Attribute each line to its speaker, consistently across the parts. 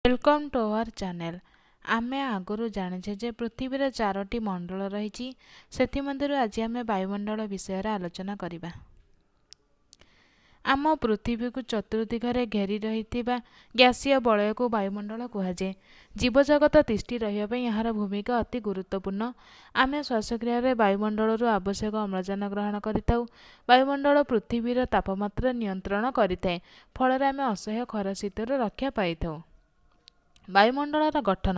Speaker 1: Welcome to our channel. आमे आगुरु जाने जे पृथ्वी चारोटी मंडल रही आज आम वायुमंडल विषय आलोचना करवा। आम पृथ्वी को चतुर्दिगरे घेरी रही गैसीय बलय को वायुमंडल कहुए। जीवजगत तिष्ठि रही यार भूमिका अति गुरुत्वपूर्ण। आम श्वासक्रिय वायुमंडल आवश्यक अम्लजान ग्रहण करिताउ। वायुमंडल पृथ्वीर तापमात्रा नियंत्रण करिଥାଏ, फल आम असह्य खरा शीतर रक्षा पाई। वायुमंडलर गठन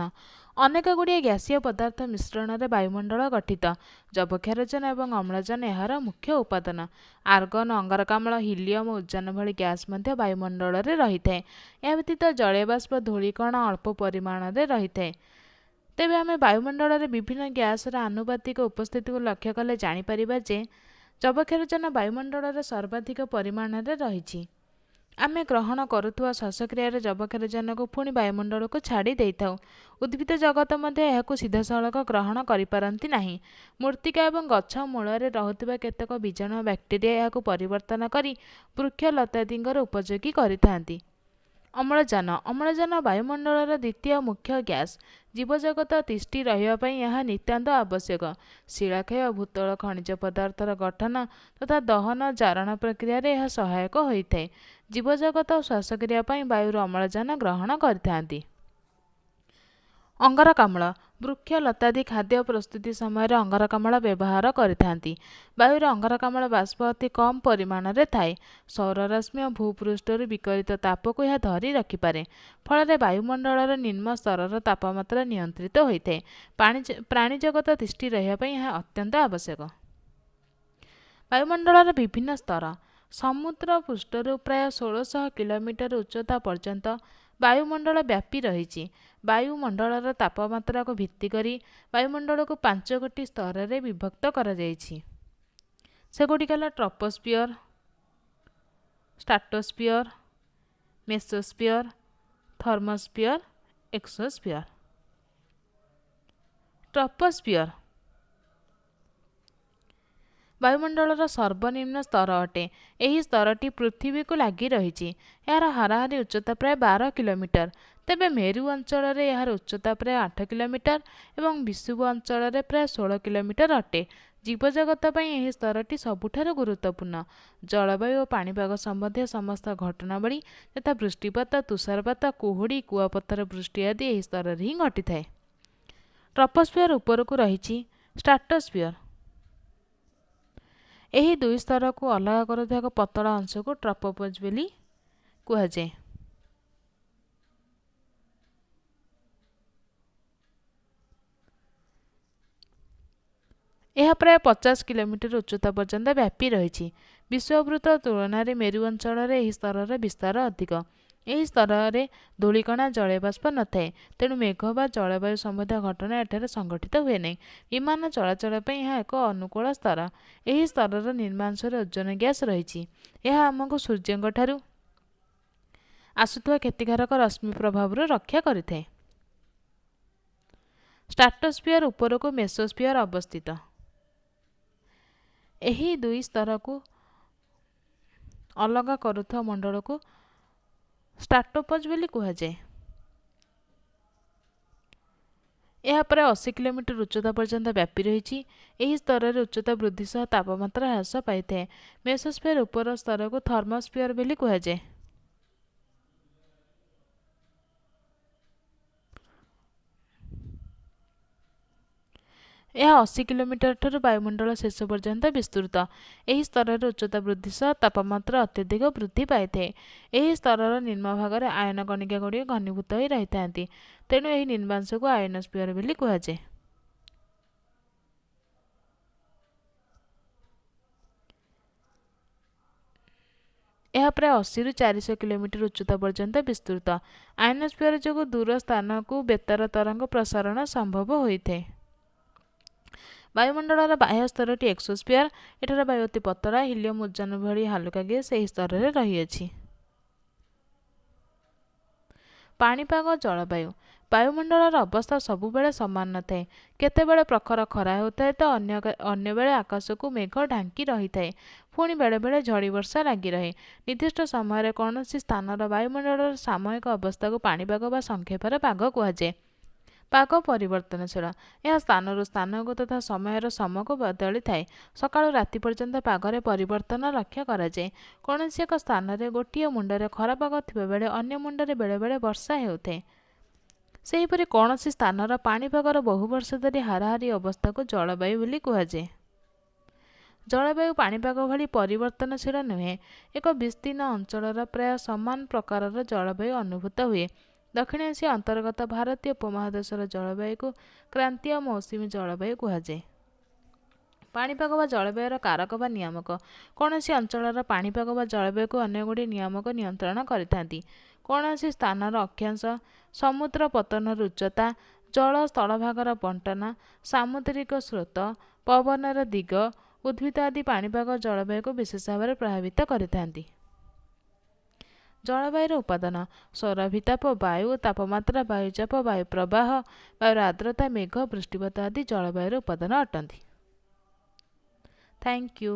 Speaker 1: अनेक गुड़िए गैसीय पदार्थ मिश्रण में वायुमंडल गठित। जबक्षारजन और अम्लजान यार मुख्य उपादान। आर्गन, अंगारकाम्ल, हिलियम, उजान भली गैस मध्य वायुमंडल में रही है। यह व्यतीत जलयबाष्प, धूलिकण अल्प परिमाण में रही है। तेबे आम वायुमंडल में विभिन्न गैसर आनुपातिक उपस्थिति को लक्ष्य कले जापर जे जबक्षारजन वायुमंडल में सर्वाधिक परिमाण में रही। आमे ग्रहण करुवा श्वासक्रिय जबक्षारजन को पुणी वायुमंडल को छाड़ी देता। उद्भिद जगत मध्य सीधा सड़क ग्रहण करिपारंती नाही। मृत्तिका एवं गछ मूल रहुथिबा केतेक बीजाणु बैक्टेरिया यहाकु परिवर्तन करी वृक्ष लतादिंगर उपयोगी करिथांती। अम्लजान अम्लजान वायुमंडलर द्वितीय मुख्य गैस। जीवजगत तिष्ठि रहिबापई यह नितांत आवश्यक। शिलाक्षय, भूतल, खनिज पदार्थर गठन तथा दहन जारण प्रक्रिया यह सहायक होइଥାଏ। जीवजगत श्वासक्रिया वायुर अम्लजान ग्रहण करिथांती। अंगारकाम्ल वृक्ष लतादि खाद्य प्रस्तुति समय अंगारकाम्ल व्यवहार करिथांती। वायुर अंगारकाम्ल बाष्प अति कम परिमाण में थाए। सौररश्मि भूपृष्ठर विकलित ताप को यह धरी रखिपारे, फल वायुमंडलर निम्न स्तरर तापमात्रा नियंत्रित होता है। प्राणीजगत तिष्ठि रहिबापई यह अत्यंत आवश्यक। वायुमंडलर विभिन्न स्तर। समुद्र पृष्ठर प्राय 1600 किलोमीटर उच्चता पर्यंत वायुमंडल व्यापी रही। वायुमंडलर तापमात्रा को भित्ति करी वायुमंडल को 5 गोटी स्तर में विभक्त करा जायछि। सेगुड़िक ହେଲା troposphere, stratosphere, mesosphere, thermosphere, exosphere. Troposphere वायुमंडलर सर्वनिम्न स्तर अटे। यही स्तरटी पृथ्वी को लगी रही। यार हाराहारी उच्चता प्राय 12 किलोमीटर। तेबे मेरु अंचल में यार उच्चता प्राय 8 किलोमीटर एवं विषुव अंचल में प्राय 16 किलोमीटर अटे। जीवजगत यह स्तरटी सबुठारु गुरुत्वपूर्ण। जलवायु और पाणीपाग संबंधी समस्त घटनावली यथा वृष्टिपात, तुषारपात, कुहुड़ी, कुआपत्थर वृष्टि आदि यही स्तर ही घटी थाए। ट्रोपोस्फियर उपरकू रही। स्ट्राटोस्फियर यही दुई स्तर को अलग करुवा एक पतला अंश को ट्रोपोस्फियर बोली कहुए। यह प्राय 50 किलोमीटर उच्चता पर्यंत व्यापी रही। विश्ववृत्त तुलन में मेरु अंचल में यह स्तर विस्तार अधिक। यही स्तर में धूलिकणा जलयबाष्प न थाए, तेणु मेघ व जलवायु संबंधी घटना एठारे संघटित हुए नहीं। विमान चलाचल यह एक अनुकूल स्तर। यही स्तर निम्नांशर ओजोन गैस रही। यह आमको सूर्य ठारू आसुवा क्षतिकारक रश्मि प्रभाव रक्षा करिଥାଏ। स्ट्राटोस्फियर उपरकू मेसोस्फियर अवस्थित। यही दुई स्तर को अलग करुवा मंडल को स्ट्राटोपोज बोली कहुए। यह प्राय 80 किलोमीटर उच्चता पर्यंत व्यापी रही। यही स्तर में उच्चता वृद्धि सह तापमात्रा ह्रास पाई थाए। मेसोस्फियर उपर स्तर को थर्मोस्फियर बोली कहुए। यह 80 किलोमीटर ठारू वायुमंडल शेष पर्यंत विस्तृत। यही स्तर में उच्चता वृद्धि सह तापमात्रा अत्यधिक वृद्धि पाई थाए। यही स्तर निम्न भाग में आयन कणिका गुड़िक घनीभूत हो रही था, तेणु यही निम्नांश को आयनोस्फियर बोली कहुए। यह प्राय 80 ରୁ 400 किलोमीटर उच्चता पर्यंत विस्तृत। आयनोस्फियर जो दूर स्थान को बेतार तरंग प्रसारण संभव होता है। वायुमंडलर बाह्य स्तरटी एक्सोस्फियर। एठार वायु अति पतला, हिलियम, उजान भली हालुका गैस यही स्तर में रही। पाणीपाग जलवायु वायुमंडलर अवस्था सबुबेले समान न थाए। केतेबेले प्रखर खरा होता है तो अन्य बेले आकाश को मेघ ढांकी रही थाए। ପୁଣି ବେଳେବେଳେ ଝଡ଼ି ବର୍ଷା ଲାଗି ରହେ। ନିର୍ଦ୍ଦିଷ୍ଟ ସମୟରେ କୌଣସି ସ୍ଥାନର ବାୟୁମଣ୍ଡଳର ସାମୟିକ ଅବସ୍ଥାକୁ ପାଣିପାଗ ବା ସଂକ୍ଷେପରେ ପାଗ କୁହାଯାଏ। ପାଗ ପରିବର୍ତ୍ତନଶୀଳ। ଏହା ସ୍ଥାନରୁ ସ୍ଥାନକୁ ତଥା ସମୟର ସମକୁ ବଦଳିଥାଏ। ସକାଳୁ ରାତି ପର୍ଯ୍ୟନ୍ତ ପାଗରେ ପରିବର୍ତ୍ତନ ଲକ୍ଷ୍ୟ କରାଯାଏ। କୌଣସି ଏକ ସ୍ଥାନରେ ଗୋଟିଏ ମୁଣ୍ଡରେ ଖରାପାଗ ଥିବାବେଳେ ଅନ୍ୟ ମୁଣ୍ଡରେ ବେଳେବେଳେ ବର୍ଷା ହେଉଥାଏ। ସେହିପରି କୌଣସି ସ୍ଥାନର ପାଣିପାଗର ବହୁ ବର୍ଷ ଧରି ହାରାହାରି ଅବସ୍ଥାକୁ ଜଳବାୟୁ ବୋଲି କୁହାଯାଏ। ଜଳବାୟୁ ପାଣିପାଗ ଭଳି ପରିବର୍ତ୍ତନଶୀଳ ନୁହେଁ। ଏକ ବିସ୍ତୀର୍ଣ୍ଣ ଅଞ୍ଚଳର ପ୍ରାୟ ସମାନ ପ୍ରକାରର ଜଳବାୟୁ ଅନୁଭୂତ ହୁଏ। ଦକ୍ଷିଣ ଏସିଆ ଅନ୍ତର୍ଗତ ଭାରତୀୟ ଉପମହାଦେଶର ଜଳବାୟୁକୁ କ୍ରାନ୍ତୀୟ ମୌସୁମୀ ଜଳବାୟୁ କୁହାଯାଏ। ପାଣିପାଗ ବା ଜଳବାୟୁର କାରକ ବା ନିୟାମକ। କୌଣସି ଅଞ୍ଚଳର ପାଣିପାଗ ବା ଜଳବାୟୁକୁ ଅନେକଗୁଡ଼ିଏ ନିୟାମକ ନିୟନ୍ତ୍ରଣ କରିଥାନ୍ତି। କୌଣସି ସ୍ଥାନର ଅକ୍ଷାଂଶ, ସମୁଦ୍ର ପତନର ଉଚ୍ଚତା, ଜଳ ସ୍ଥଳଭାଗର ବଣ୍ଟନ, ସାମୁଦ୍ରିକ ସ୍ରୋତ, ପବନର ଦିଗ, ଉଦ୍ଭିଦ ଆଦି ପାଣିପାଗ ଜଳବାୟୁକୁ ବିଶେଷ ଭାବରେ ପ୍ରଭାବିତ କରିଥାନ୍ତି। ଜଳବାୟୁର ଉପାଦାନ: ସୌରଭିତାପ, ବାୟୁ ତାପମାତ୍ରା, ବାୟୁଚାପ, ବାୟୁ ପ୍ରବାହ, ବାୟୁର ଆର୍ଦ୍ରତା, ମେଘ, ବୃଷ୍ଟିପାତ ଆଦି ଜଳବାୟୁର ଉପାଦାନ ଅଟନ୍ତି। Thank you.